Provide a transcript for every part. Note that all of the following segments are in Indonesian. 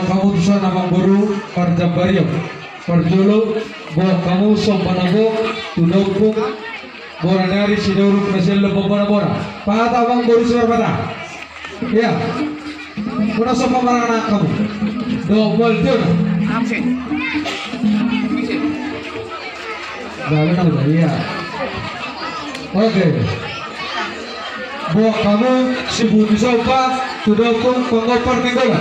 Kamutusan amang buru parjambaryo parjolo bo kamu sompanabo tunopuk bora dari siduruk nasil lebobora bora pata amang buru suar pata ya kuna sompanang kamu double tuh bawa tahu ya oke bo kamu sibuk sopa tunopuk pengopar nenggola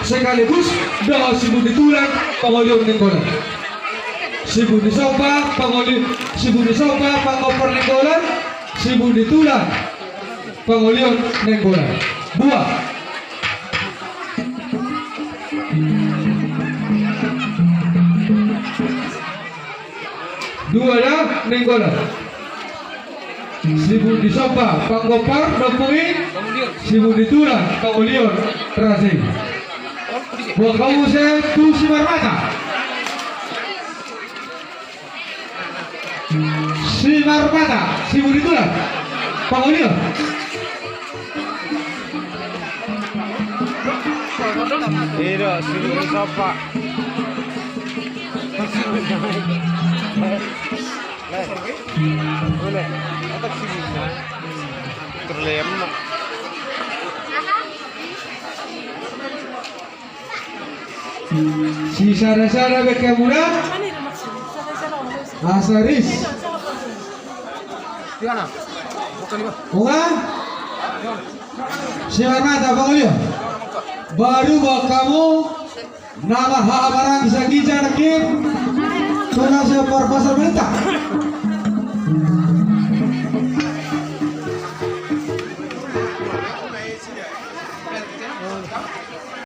sekaligus dah sibuk ditulang pangolion nenggolan sibuk disopa pangoper nenggolan sibuk ditulang pangolion nenggolan buah dua dah nenggolan sibuk disopa pangopar nopungin sibuk ditulang pangolion terasing buat kamu saya tuh Simar Mata sibuk ditulang pangolion tidak sibuk disopa boleh atau sibuk terlem si Sara Bekemura Asaris Bunga Simar Mata pangolion baru bawa kamu nama hak barang bisa gijar kim tuna sepor pasar mentah